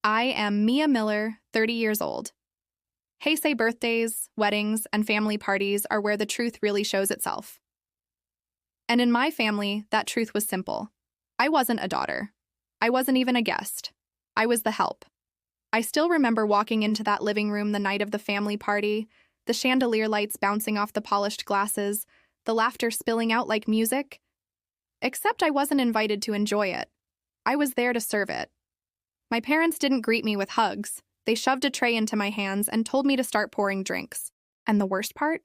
I am Mia Miller, 30 years old. Hey say birthdays, weddings, and family parties are where the truth really shows itself. And in my family, that truth was simple. I wasn't a daughter. I wasn't even a guest. I was the help. I still remember walking into that living room the night of the family party, the chandelier lights bouncing off the polished glasses, the laughter spilling out like music. Except I wasn't invited to enjoy it. I was there to serve it. My parents didn't greet me with hugs. They shoved a tray into my hands and told me to start pouring drinks. And the worst part?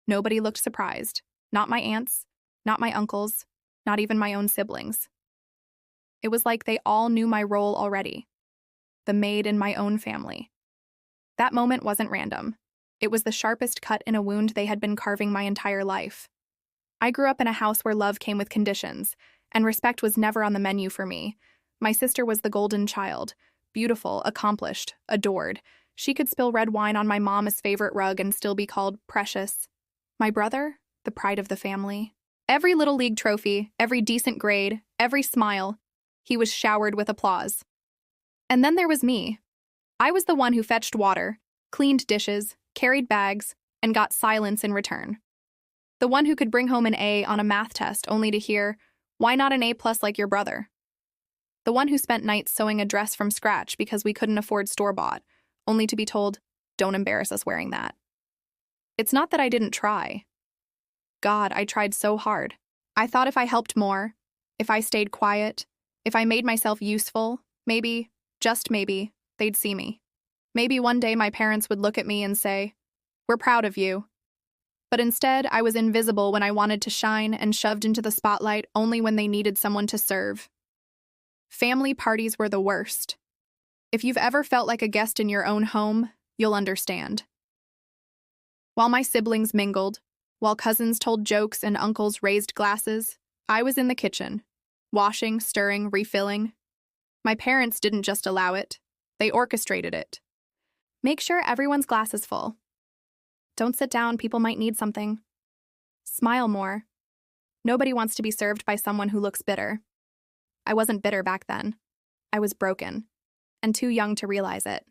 Nobody looked surprised. Not my aunts, not my uncles, not even my own siblings. It was like they all knew my role already. The maid in my own family. That moment wasn't random. It was the sharpest cut in a wound they had been carving my entire life. I grew up in a house where love came with conditions, and respect was never on the menu for me. My sister was the golden child. Beautiful, accomplished, adored. She could spill red wine on my mom's favorite rug and still be called precious. My brother, the pride of the family. Every little league trophy, every decent grade, every smile, he was showered with applause. And then there was me. I was the one who fetched water, cleaned dishes, carried bags, and got silence in return. The one who could bring home an A on a math test only to hear, "Why not an A+ like your brother?" The one who spent nights sewing a dress from scratch because we couldn't afford store-bought, only to be told, "Don't embarrass us wearing that." It's not that I didn't try. God, I tried so hard. I thought if I helped more, if I stayed quiet, if I made myself useful, maybe, just maybe, they'd see me. Maybe one day my parents would look at me and say, "We're proud of you." But instead, I was invisible when I wanted to shine and shoved into the spotlight only when they needed someone to serve. Family parties were the worst. If you've ever felt like a guest in your own home, you'll understand. While my siblings mingled, while cousins told jokes and uncles raised glasses, I was in the kitchen, washing, stirring, refilling. My parents didn't just allow it, they orchestrated it. Make sure everyone's glass is full. Don't sit down, people might need something. Smile more. Nobody wants to be served by someone who looks bitter. I wasn't bitter back then. I was broken, and too young to realize it.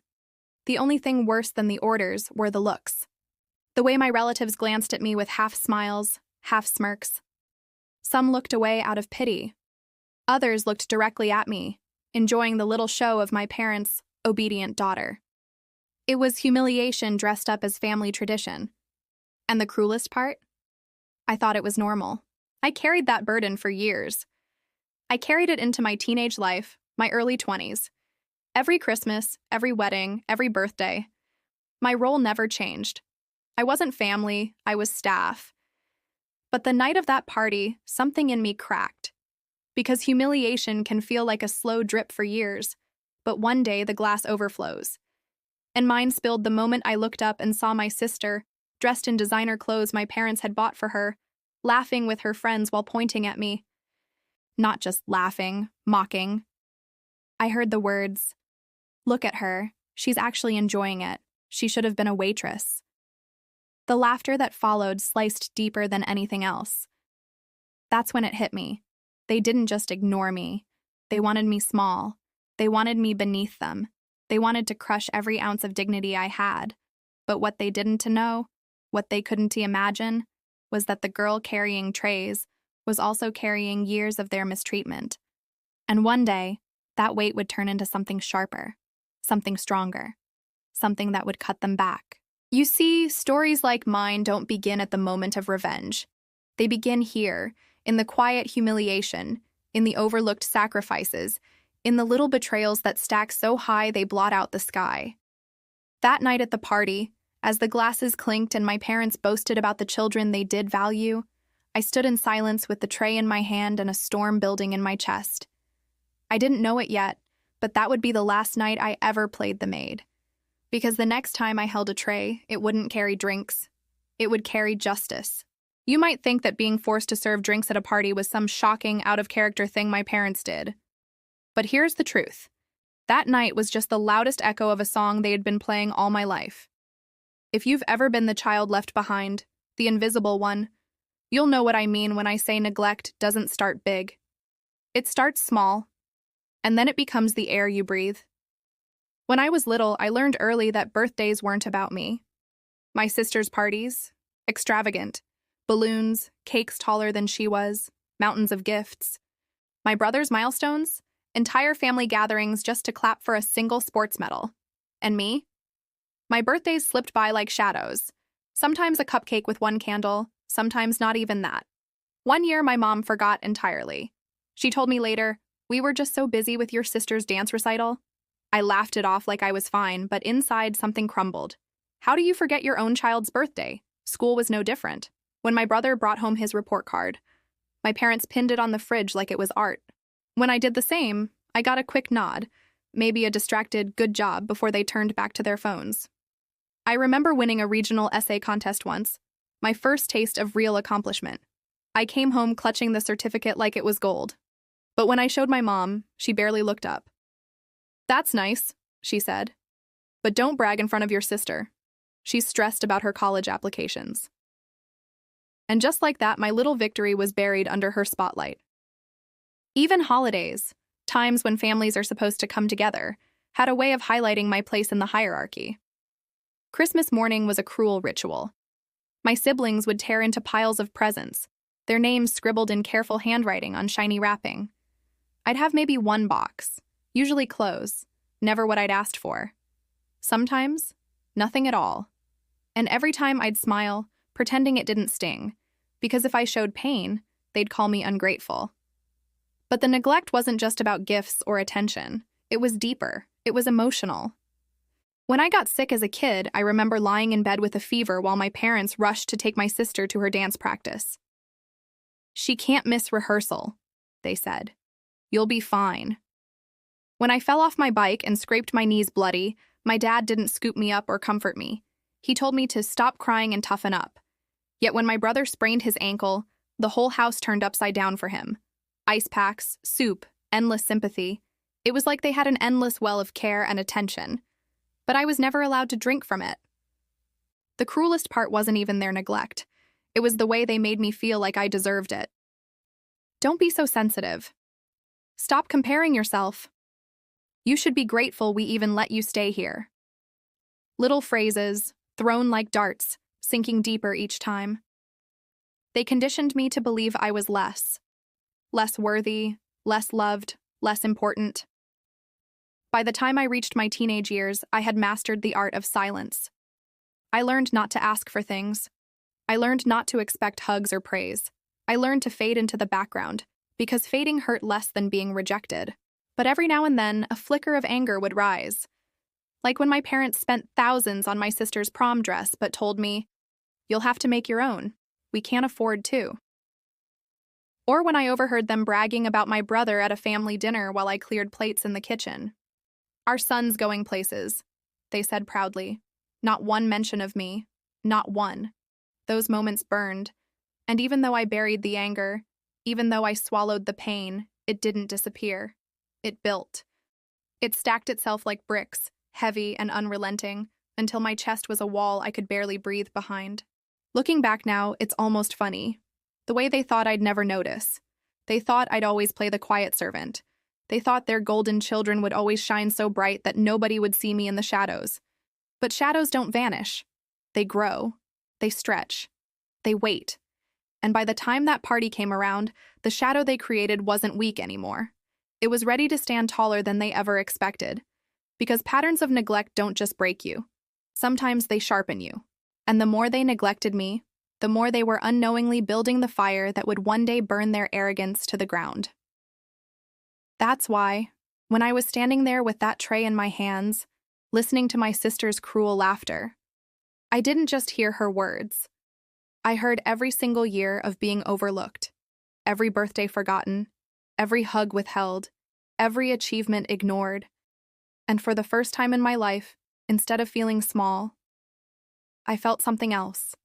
The only thing worse than the orders were the looks. The way my relatives glanced at me with half smiles, half smirks. Some looked away out of pity. Others looked directly at me, enjoying the little show of my parents' obedient daughter. It was humiliation dressed up as family tradition. And the cruelest part? I thought it was normal. I carried that burden for years. I carried it into my teenage life, my early 20s. Every Christmas, every wedding, every birthday. My role never changed. I wasn't family, I was staff. But the night of that party, something in me cracked. Because humiliation can feel like a slow drip for years, but one day the glass overflows. And mine spilled the moment I looked up and saw my sister, dressed in designer clothes my parents had bought for her, laughing with her friends while pointing at me. Not just laughing, mocking. I heard the words, "Look at her, she's actually enjoying it. She should have been a waitress." The laughter that followed sliced deeper than anything else. That's when it hit me. They didn't just ignore me. They wanted me small. They wanted me beneath them. They wanted to crush every ounce of dignity I had. But what they didn't know, what they couldn't imagine, was that the girl carrying trays was also carrying years of their mistreatment. And one day, that weight would turn into something sharper, something stronger, something that would cut them back. You see, stories like mine don't begin at the moment of revenge. They begin here, in the quiet humiliation, in the overlooked sacrifices, in the little betrayals that stack so high they blot out the sky. That night at the party, as the glasses clinked and my parents boasted about the children they did value, I stood in silence with the tray in my hand and a storm building in my chest. I didn't know it yet, but that would be the last night I ever played the maid. Because the next time I held a tray, it wouldn't carry drinks. It would carry justice. You might think that being forced to serve drinks at a party was some shocking, out-of-character thing my parents did. But here's the truth. That night was just the loudest echo of a song they had been playing all my life. If you've ever been the child left behind, the invisible one, you'll know what I mean when I say neglect doesn't start big. It starts small, and then it becomes the air you breathe. When I was little, I learned early that birthdays weren't about me. My sister's parties, extravagant. Balloons, cakes taller than she was, mountains of gifts. My brother's milestones, entire family gatherings just to clap for a single sports medal. And me? My birthdays slipped by like shadows. Sometimes a cupcake with one candle, sometimes not even that. One year, my mom forgot entirely. She told me later, "We were just so busy with your sister's dance recital." I laughed it off like I was fine, but inside something crumbled. How do you forget your own child's birthday? School was no different. When my brother brought home his report card, my parents pinned it on the fridge like it was art. When I did the same, I got a quick nod, maybe a distracted "good job" before they turned back to their phones. I remember winning a regional essay contest once, my first taste of real accomplishment. I came home clutching the certificate like it was gold. But when I showed my mom, she barely looked up. "That's nice," she said. "But don't brag in front of your sister. She's stressed about her college applications." And just like that, my little victory was buried under her spotlight. Even holidays, times when families are supposed to come together, had a way of highlighting my place in the hierarchy. Christmas morning was a cruel ritual. My siblings would tear into piles of presents, their names scribbled in careful handwriting on shiny wrapping. I'd have maybe one box, usually clothes, never what I'd asked for. Sometimes, nothing at all. And every time I'd smile, pretending it didn't sting, because if I showed pain, they'd call me ungrateful. But the neglect wasn't just about gifts or attention. It was deeper. It was emotional. When I got sick as a kid, I remember lying in bed with a fever while my parents rushed to take my sister to her dance practice. "She can't miss rehearsal," they said. "You'll be fine." When I fell off my bike and scraped my knees bloody, my dad didn't scoop me up or comfort me. He told me to stop crying and toughen up. Yet when my brother sprained his ankle, the whole house turned upside down for him. Ice packs, soup, endless sympathy. It was like they had an endless well of care and attention. But I was never allowed to drink from it. The cruelest part wasn't even their neglect. It was the way they made me feel like I deserved it. Don't be so sensitive. Stop comparing yourself. You should be grateful we even let you stay here. Little phrases, thrown like darts, sinking deeper each time. They conditioned me to believe I was less worthy, less loved, less important. By the time I reached my teenage years, I had mastered the art of silence. I learned not to ask for things. I learned not to expect hugs or praise. I learned to fade into the background, because fading hurt less than being rejected. But every now and then, a flicker of anger would rise. Like when my parents spent thousands on my sister's prom dress but told me, "You'll have to make your own. We can't afford to." Or when I overheard them bragging about my brother at a family dinner while I cleared plates in the kitchen. "Our son's going places," they said proudly. Not one mention of me. Not one. Those moments burned. And even though I buried the anger, even though I swallowed the pain, it didn't disappear. It built. It stacked itself like bricks, heavy and unrelenting, until my chest was a wall I could barely breathe behind. Looking back now, it's almost funny. The way they thought I'd never notice. They thought I'd always play the quiet servant. They thought their golden children would always shine so bright that nobody would see me in the shadows. But shadows don't vanish. They grow. They stretch. They wait. And by the time that party came around, the shadow they created wasn't weak anymore. It was ready to stand taller than they ever expected. Because patterns of neglect don't just break you. Sometimes they sharpen you. And the more they neglected me, the more they were unknowingly building the fire that would one day burn their arrogance to the ground. That's why, when I was standing there with that tray in my hands, listening to my sister's cruel laughter, I didn't just hear her words. I heard every single year of being overlooked, every birthday forgotten, every hug withheld, every achievement ignored. And for the first time in my life, instead of feeling small, I felt something else.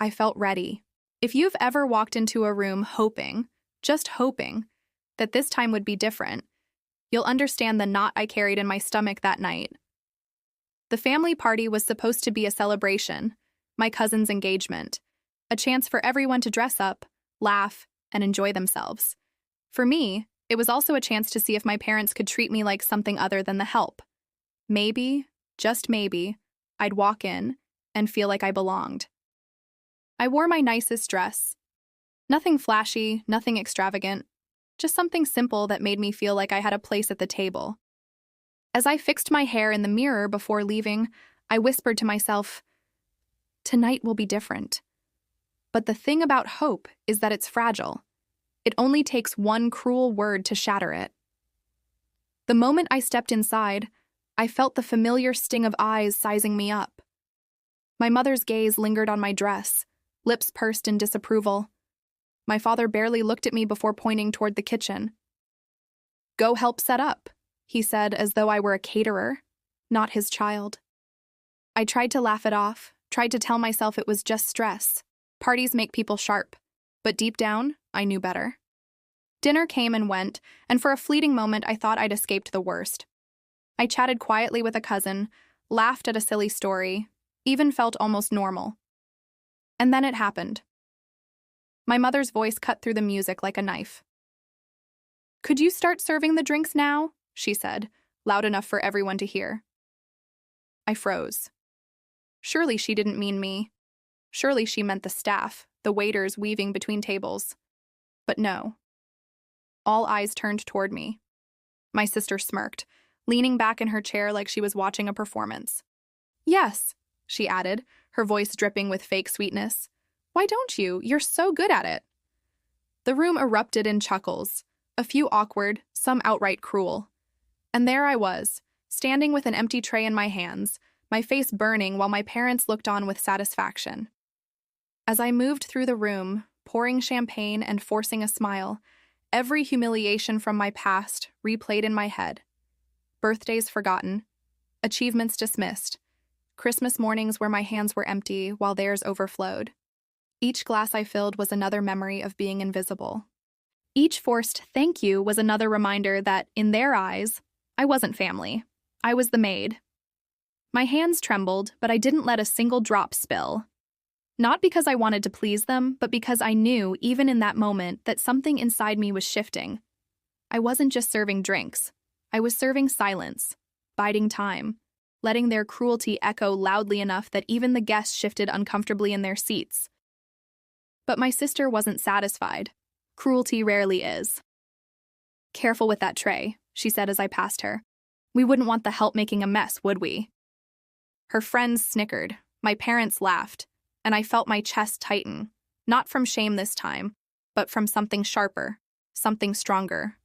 I felt ready. If you've ever walked into a room hoping, just hoping, that this time would be different, you'll understand the knot I carried in my stomach that night. The family party was supposed to be a celebration, my cousin's engagement, a chance for everyone to dress up, laugh, and enjoy themselves. For me, it was also a chance to see if my parents could treat me like something other than the help. maybe, just maybe, I'd walk in and feel like I belonged. I wore my nicest dress. Nothing flashy, nothing extravagant, just something simple that made me feel like I had a place at the table. As I fixed my hair in the mirror before leaving, I whispered to myself, "Tonight will be different." But the thing about hope is that it's fragile. It only takes one cruel word to shatter it. The moment I stepped inside, I felt the familiar sting of eyes sizing me up. My mother's gaze lingered on my dress, lips pursed in disapproval. My father barely looked at me before pointing toward the kitchen. "Go help set up," he said, as though I were a caterer, not his child. I tried to laugh it off, tried to tell myself it was just stress. Parties make people sharp, but deep down, I knew better. Dinner came and went, and for a fleeting moment I thought I'd escaped the worst. I chatted quietly with a cousin, laughed at a silly story, even felt almost normal. And then it happened. My mother's voice cut through the music like a knife. "Could you start serving the drinks now?" she said, loud enough for everyone to hear. I froze. Surely she didn't mean me. Surely she meant the staff, the waiters weaving between tables. But no. All eyes turned toward me. My sister smirked, leaning back in her chair like she was watching a performance. "Yes," she added, her voice dripping with fake sweetness. "Why don't you? You're so good at it." The room erupted in chuckles, a few awkward, some outright cruel. And there I was, standing with an empty tray in my hands, my face burning while my parents looked on with satisfaction. As I moved through the room, pouring champagne and forcing a smile, every humiliation from my past replayed in my head. Birthdays forgotten, achievements dismissed, Christmas mornings where my hands were empty while theirs overflowed. Each glass I filled was another memory of being invisible. Each forced thank you was another reminder that, in their eyes, I wasn't family. I was the maid. My hands trembled, but I didn't let a single drop spill. Not because I wanted to please them, but because I knew, even in that moment, that something inside me was shifting. I wasn't just serving drinks. I was serving silence, biding time, letting their cruelty echo loudly enough that even the guests shifted uncomfortably in their seats. But my sister wasn't satisfied. Cruelty rarely is. "Careful with that tray," she said as I passed her. "We wouldn't want the help making a mess, would we?" Her friends snickered, my parents laughed, and I felt my chest tighten, not from shame this time, but from something sharper, something stronger.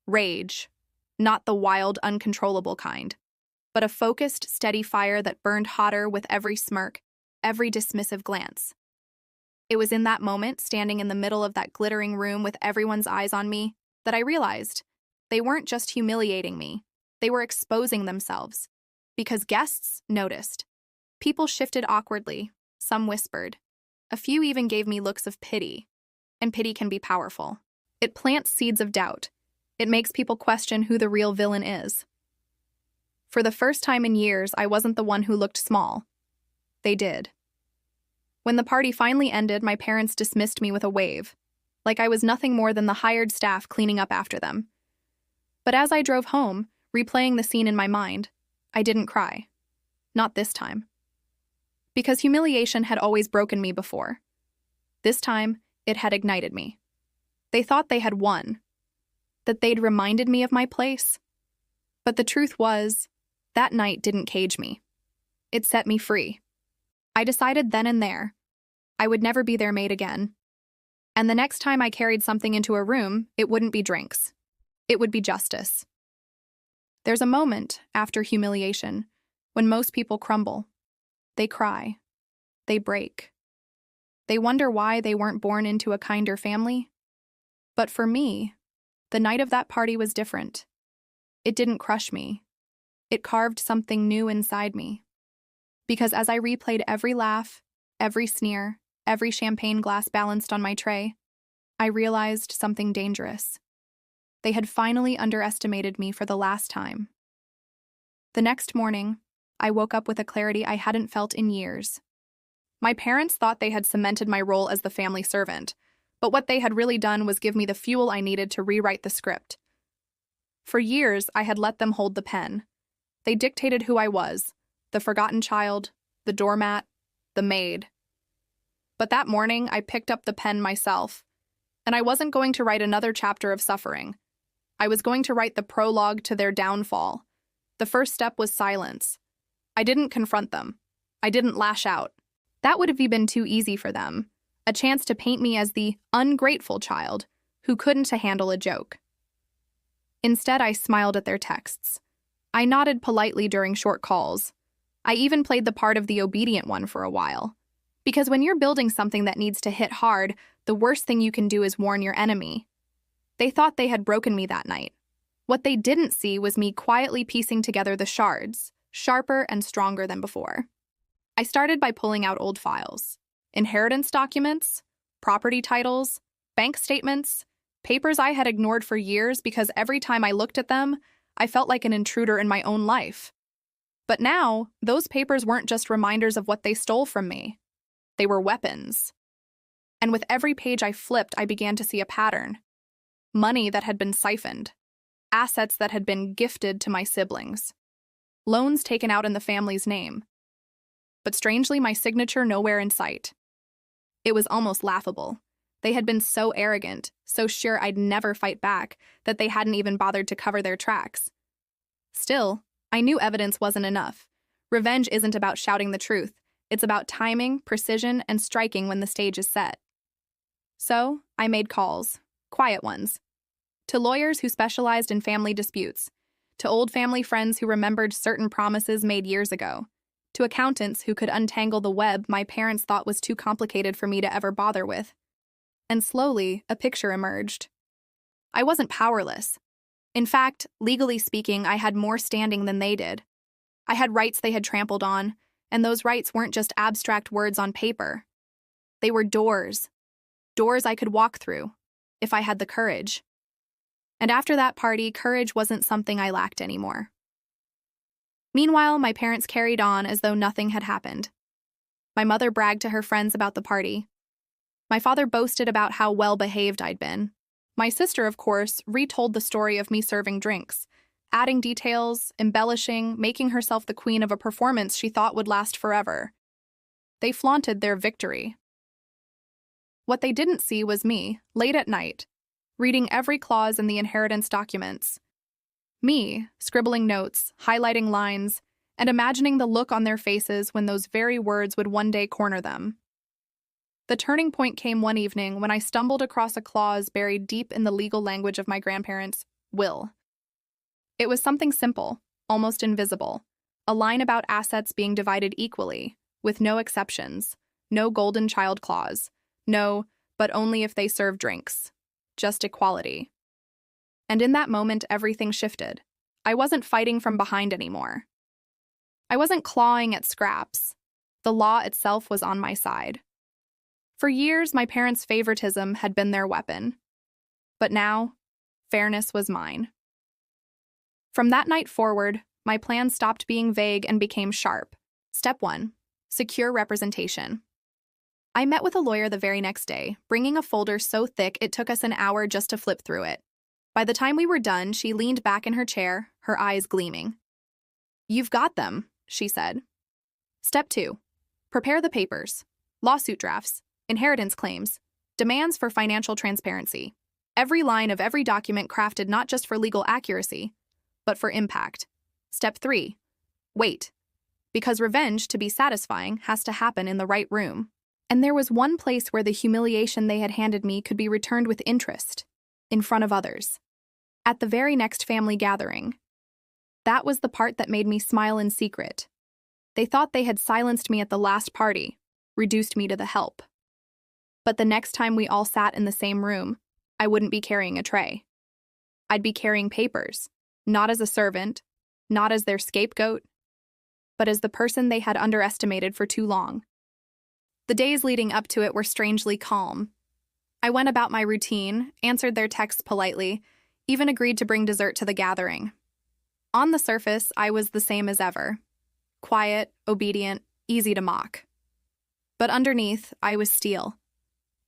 Rage. Not the wild, uncontrollable kind, but a focused, steady fire that burned hotter with every smirk, every dismissive glance. It was in that moment, standing in the middle of that glittering room with everyone's eyes on me, that I realized they weren't just humiliating me, they were exposing themselves. Because guests noticed. People shifted awkwardly, some whispered. A few even gave me looks of pity, and pity can be powerful. It plants seeds of doubt. It makes people question who the real villain is. For the first time in years, I wasn't the one who looked small. They did. When the party finally ended, my parents dismissed me with a wave, like I was nothing more than the hired staff cleaning up after them. But as I drove home, replaying the scene in my mind, I didn't cry. Not this time. Because humiliation had always broken me before. This time, it had ignited me. They thought they had won, that they'd reminded me of my place. But the truth was, that night didn't cage me. It set me free. I decided then and there, I would never be their maid again. And the next time I carried something into a room, it wouldn't be drinks. It would be justice. There's a moment, after humiliation, when most people crumble. They cry. They break. They wonder why they weren't born into a kinder family. But for me, the night of that party was different. It didn't crush me. It carved something new inside me. Because as I replayed every laugh, every sneer, every champagne glass balanced on my tray, I realized something dangerous. They had finally underestimated me for the last time. The next morning, I woke up with a clarity I hadn't felt in years. My parents thought they had cemented my role as the family servant, but what they had really done was give me the fuel I needed to rewrite the script. For years, I had let them hold the pen. They dictated who I was, the forgotten child, the doormat, the maid. But that morning, I picked up the pen myself, and I wasn't going to write another chapter of suffering. I was going to write the prologue to their downfall. The first step was silence. I didn't confront them. I didn't lash out. That would have been too easy for them, a chance to paint me as the ungrateful child who couldn't handle a joke. Instead, I smiled at their texts. I nodded politely during short calls. I even played the part of the obedient one for a while. Because when you're building something that needs to hit hard, the worst thing you can do is warn your enemy. They thought they had broken me that night. What they didn't see was me quietly piecing together the shards, sharper and stronger than before. I started by pulling out old files. Inheritance documents, property titles, bank statements, papers I had ignored for years because every time I looked at them, I felt like an intruder in my own life. But now, those papers weren't just reminders of what they stole from me. They were weapons. And with every page I flipped, I began to see a pattern. Money that had been siphoned. Assets that had been gifted to my siblings. Loans taken out in the family's name. But strangely, my signature nowhere in sight. It was almost laughable. They had been so arrogant, so sure I'd never fight back, that they hadn't even bothered to cover their tracks. Still, I knew evidence wasn't enough. Revenge isn't about shouting the truth. It's about timing, precision, and striking when the stage is set. So, I made calls, quiet ones, to lawyers who specialized in family disputes, to old family friends who remembered certain promises made years ago, to accountants who could untangle the web my parents thought was too complicated for me to ever bother with. And slowly, a picture emerged. I wasn't powerless. In fact, legally speaking, I had more standing than they did. I had rights they had trampled on, and those rights weren't just abstract words on paper. They were doors. Doors I could walk through, if I had the courage. And after that party, courage wasn't something I lacked anymore. Meanwhile, my parents carried on as though nothing had happened. My mother bragged to her friends about the party. My father boasted about how well-behaved I'd been. My sister, of course, retold the story of me serving drinks, adding details, embellishing, making herself the queen of a performance she thought would last forever. They flaunted their victory. What they didn't see was me, late at night, reading every clause in the inheritance documents. Me, scribbling notes, highlighting lines, and imagining the look on their faces when those very words would one day corner them. The turning point came one evening when I stumbled across a clause buried deep in the legal language of my grandparents' will. It was something simple, almost invisible, a line about assets being divided equally, with no exceptions, no golden child clause, no, but only if they serve drinks, just equality. And in that moment, everything shifted. I wasn't fighting from behind anymore. I wasn't clawing at scraps. The law itself was on my side. For years, my parents' favoritism had been their weapon. But now, fairness was mine. From that night forward, my plan stopped being vague and became sharp. Step 1. Secure representation. I met with a lawyer the very next day, bringing a folder so thick it took us an hour just to flip through it. By the time we were done, she leaned back in her chair, her eyes gleaming. "You've got them," she said. Step 2. Prepare the papers. Lawsuit drafts, inheritance claims, demands for financial transparency. Every line of every document crafted not just for legal accuracy, but for impact. Step 3. Wait. Because revenge, to be satisfying, has to happen in the right room. And there was one place where the humiliation they had handed me could be returned with interest. In front of others. At the very next family gathering. That was the part that made me smile in secret. They thought they had silenced me at the last party, reduced me to the help. But the next time we all sat in the same room, I wouldn't be carrying a tray. I'd be carrying papers, not as a servant, not as their scapegoat, but as the person they had underestimated for too long. The days leading up to it were strangely calm. I went about my routine, answered their texts politely, even agreed to bring dessert to the gathering. On the surface, I was the same as ever. Quiet, obedient, easy to mock. But underneath, I was steel.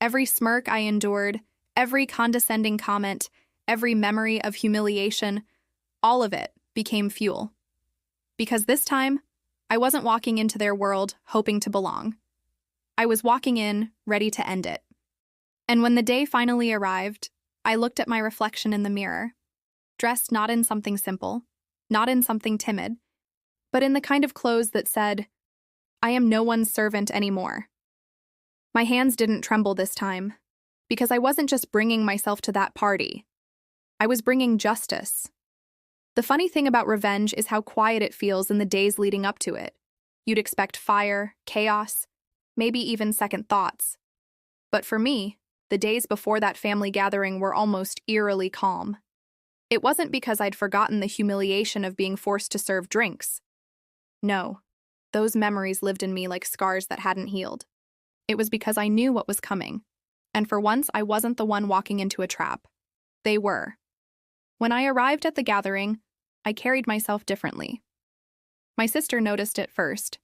Every smirk I endured, every condescending comment, every memory of humiliation, all of it became fuel. Because this time, I wasn't walking into their world hoping to belong. I was walking in, ready to end it. And when the day finally arrived, I looked at my reflection in the mirror, dressed not in something simple, not in something timid, but in the kind of clothes that said, I am no one's servant anymore. My hands didn't tremble this time, because I wasn't just bringing myself to that party. I was bringing justice. The funny thing about revenge is how quiet it feels in the days leading up to it. You'd expect fire, chaos, maybe even second thoughts. But for me, the days before that family gathering were almost eerily calm. It wasn't because I'd forgotten the humiliation of being forced to serve drinks. No, those memories lived in me like scars that hadn't healed. It was because I knew what was coming, and for once I wasn't the one walking into a trap. They were. When I arrived at the gathering, I carried myself differently. My sister noticed it first.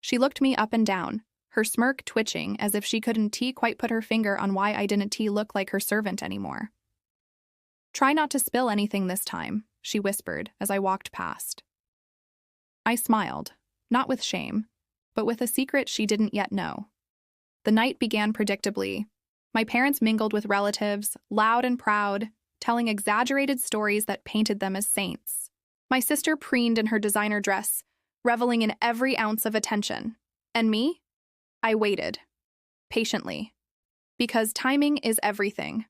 She looked me up and down, her smirk twitching as if she couldn't quite put her finger on why I didn't look like her servant anymore. Try not to spill anything this time, she whispered as I walked past. I smiled, not with shame, but with a secret she didn't yet know. The night began predictably. My parents mingled with relatives, loud and proud, telling exaggerated stories that painted them as saints. My sister preened in her designer dress, reveling in every ounce of attention. And me? I waited, patiently, because timing is everything.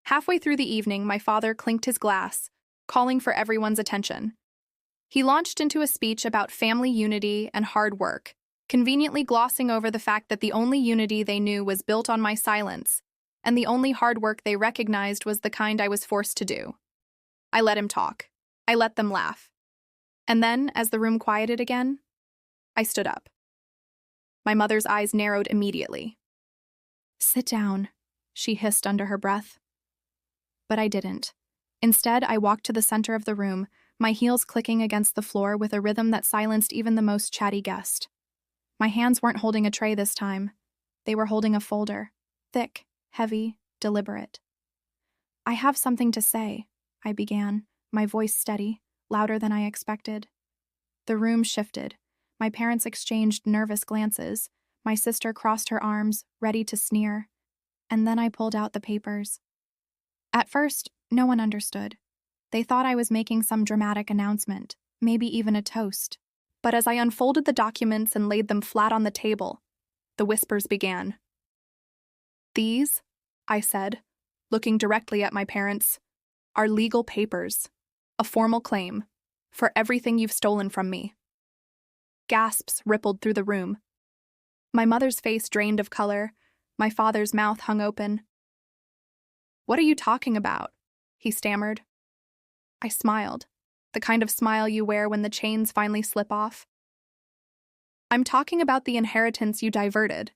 Halfway through the evening, my father clinked his glass, calling for everyone's attention. He launched into a speech about family unity and hard work, conveniently glossing over the fact that the only unity they knew was built on my silence, and the only hard work they recognized was the kind I was forced to do. I let him talk. I let them laugh. And then, as the room quieted again, I stood up. My mother's eyes narrowed immediately. "Sit down," she hissed under her breath. But I didn't. Instead, I walked to the center of the room, my heels clicking against the floor with a rhythm that silenced even the most chatty guest. My hands weren't holding a tray this time. They were holding a folder, thick, heavy, deliberate. "I have something to say," I began, my voice steady, louder than I expected. The room shifted. My parents exchanged nervous glances. My sister crossed her arms, ready to sneer. And then I pulled out the papers. At first, no one understood. They thought I was making some dramatic announcement, maybe even a toast. But as I unfolded the documents and laid them flat on the table, the whispers began. "These," I said, looking directly at my parents, "are legal papers, a formal claim, for everything you've stolen from me." Gasps rippled through the room. My mother's face drained of color, my father's mouth hung open. "What are you talking about?" he stammered. I smiled, the kind of smile you wear when the chains finally slip off. "I'm talking about the inheritance you diverted,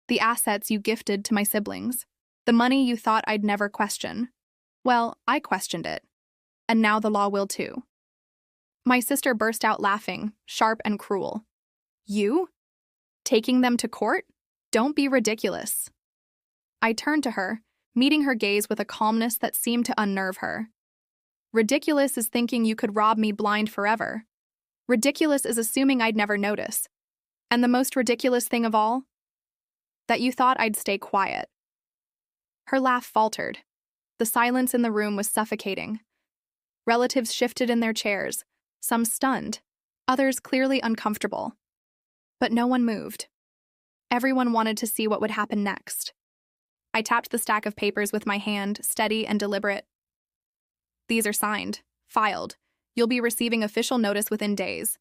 the assets you gifted to my siblings, the money you thought I'd never question. Well, I questioned it, and now the law will too." My sister burst out laughing, sharp and cruel. "You? Taking them to court? Don't be ridiculous." I turned to her, meeting her gaze with a calmness that seemed to unnerve her. "Ridiculous is thinking you could rob me blind forever. Ridiculous is assuming I'd never notice. And the most ridiculous thing of all? That you thought I'd stay quiet." Her laugh faltered. The silence in the room was suffocating. Relatives shifted in their chairs, some stunned, others clearly uncomfortable. But no one moved. Everyone wanted to see what would happen next. I tapped the stack of papers with my hand, steady and deliberate. "These are signed, filed. You'll be receiving official notice within days.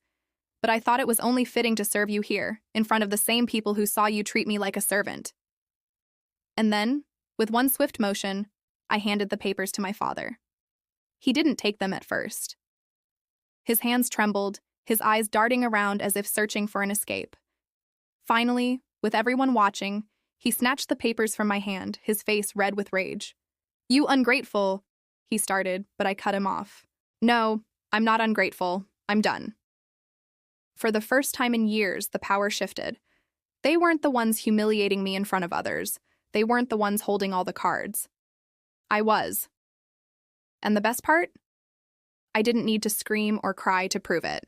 But I thought it was only fitting to serve you here, in front of the same people who saw you treat me like a servant." And then, with one swift motion, I handed the papers to my father. He didn't take them at first. His hands trembled, his eyes darting around as if searching for an escape. Finally, with everyone watching, he snatched the papers from my hand, his face red with rage. "You ungrateful," he started, but I cut him off. "No, I'm not ungrateful. I'm done." For the first time in years, the power shifted. They weren't the ones humiliating me in front of others. They weren't the ones holding all the cards. I was. And the best part? I didn't need to scream or cry to prove it.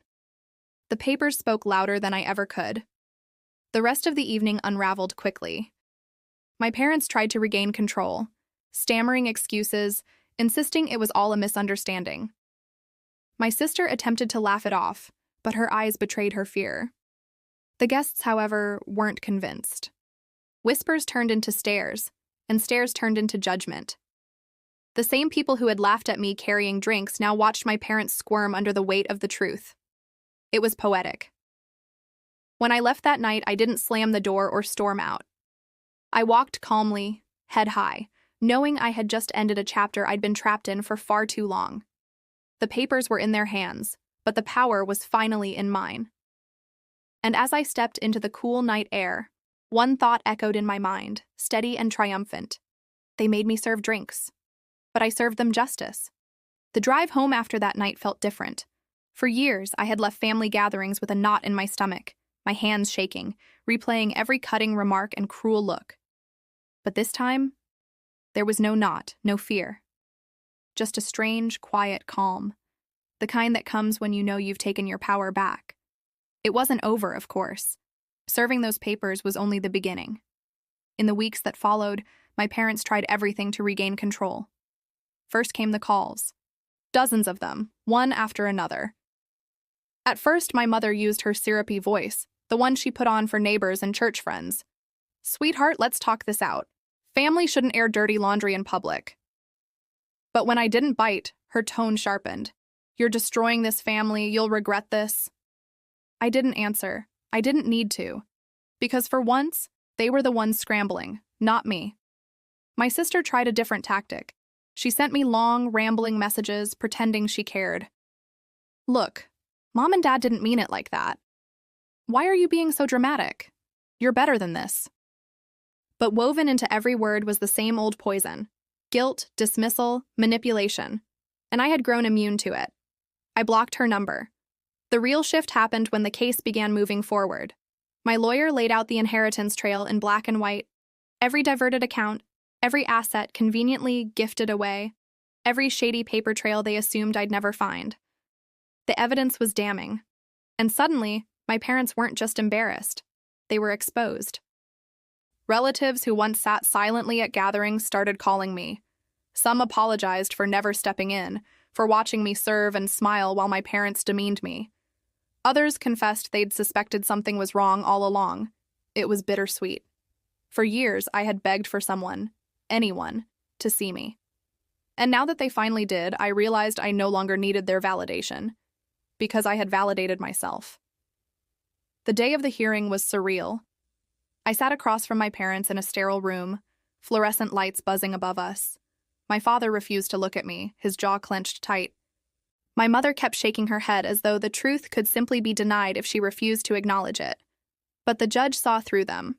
The papers spoke louder than I ever could. The rest of the evening unraveled quickly. My parents tried to regain control, stammering excuses, insisting it was all a misunderstanding. My sister attempted to laugh it off, but her eyes betrayed her fear. The guests, however, weren't convinced. Whispers turned into stares, and stares turned into judgment. The same people who had laughed at me carrying drinks now watched my parents squirm under the weight of the truth. It was poetic. When I left that night, I didn't slam the door or storm out. I walked calmly, head high, knowing I had just ended a chapter I'd been trapped in for far too long. The papers were in their hands, but the power was finally in mine. And as I stepped into the cool night air, one thought echoed in my mind, steady and triumphant. They made me serve drinks, but I served them justice. The drive home after that night felt different. For years, I had left family gatherings with a knot in my stomach, my hands shaking, replaying every cutting remark and cruel look. But this time, there was no knot, no fear. Just a strange, quiet calm, the kind that comes when you know you've taken your power back. It wasn't over, of course. Serving those papers was only the beginning. In the weeks that followed, my parents tried everything to regain control. First came the calls. Dozens of them, one after another. At first, my mother used her syrupy voice, the one she put on for neighbors and church friends. "Sweetheart, let's talk this out. Family shouldn't air dirty laundry in public." But when I didn't bite, her tone sharpened. "You're destroying this family, you'll regret this." I didn't answer. I didn't need to. Because for once, they were the ones scrambling, not me. My sister tried a different tactic. She sent me long, rambling messages, pretending she cared. "Look, Mom and Dad didn't mean it like that. Why are you being so dramatic? You're better than this." But woven into every word was the same old poison. Guilt, dismissal, manipulation. And I had grown immune to it. I blocked her number. The real shift happened when the case began moving forward. My lawyer laid out the inheritance trail in black and white. Every diverted account, every asset conveniently gifted away, every shady paper trail they assumed I'd never find. The evidence was damning. And suddenly, my parents weren't just embarrassed. They were exposed. Relatives who once sat silently at gatherings started calling me. Some apologized for never stepping in, for watching me serve and smile while my parents demeaned me. Others confessed they'd suspected something was wrong all along. It was bittersweet. For years, I had begged for someone, anyone, to see me. And now that they finally did, I realized I no longer needed their validation, because I had validated myself. The day of the hearing was surreal. I sat across from my parents in a sterile room, fluorescent lights buzzing above us. My father refused to look at me, his jaw clenched tight. My mother kept shaking her head as though the truth could simply be denied if she refused to acknowledge it. But the judge saw through them.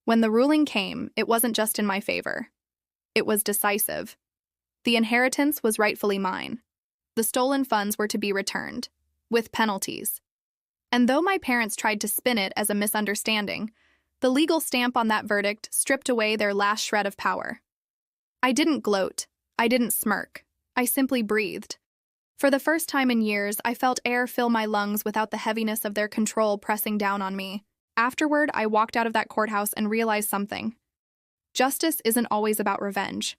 When the ruling came, it wasn't just in my favor. It was decisive. The inheritance was rightfully mine. The stolen funds were to be returned, with penalties. And though my parents tried to spin it as a misunderstanding, the legal stamp on that verdict stripped away their last shred of power. I didn't gloat. I didn't smirk. I simply breathed. For the first time in years, I felt air fill my lungs without the heaviness of their control pressing down on me. Afterward, I walked out of that courthouse and realized something. Justice isn't always about revenge.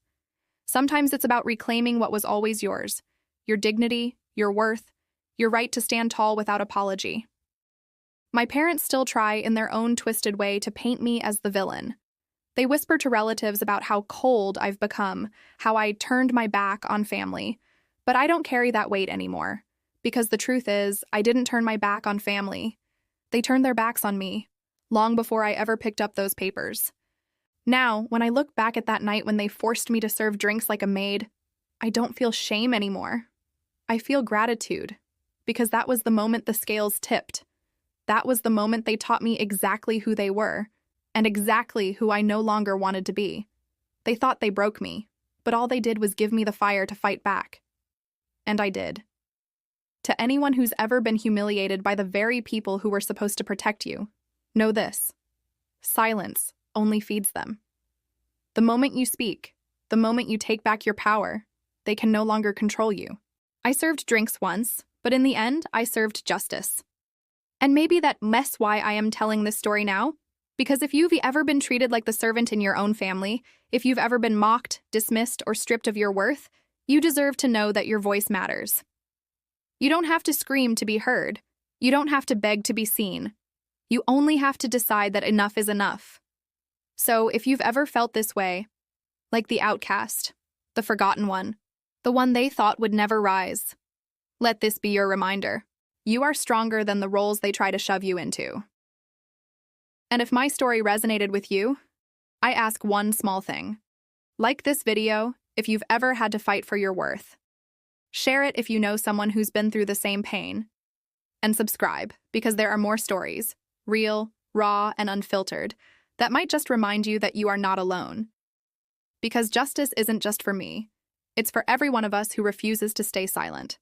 Sometimes it's about reclaiming what was always yours. Your dignity, your worth, your right to stand tall without apology. My parents still try, in their own twisted way, to paint me as the villain. They whisper to relatives about how cold I've become, how I turned my back on family. But I don't carry that weight anymore, because the truth is, I didn't turn my back on family. They turned their backs on me, long before I ever picked up those papers. Now, when I look back at that night when they forced me to serve drinks like a maid, I don't feel shame anymore. I feel gratitude, because that was the moment the scales tipped. That was the moment they taught me exactly who they were, and exactly who I no longer wanted to be. They thought they broke me, but all they did was give me the fire to fight back. And I did. To anyone who's ever been humiliated by the very people who were supposed to protect you, know this: silence only feeds them. The moment you speak, the moment you take back your power, they can no longer control you. I served drinks once, but in the end, I served justice. And maybe that's why I am telling this story now. Because if you've ever been treated like the servant in your own family, if you've ever been mocked, dismissed, or stripped of your worth, you deserve to know that your voice matters. You don't have to scream to be heard. You don't have to beg to be seen. You only have to decide that enough is enough. So if you've ever felt this way, like the outcast, the forgotten one, the one they thought would never rise, let this be your reminder. You are stronger than the roles they try to shove you into. And if my story resonated with you, I ask one small thing. Like this video if you've ever had to fight for your worth. Share it if you know someone who's been through the same pain. And subscribe, because there are more stories, real, raw, and unfiltered, that might just remind you that you are not alone. Because justice isn't just for me. It's for every one of us who refuses to stay silent.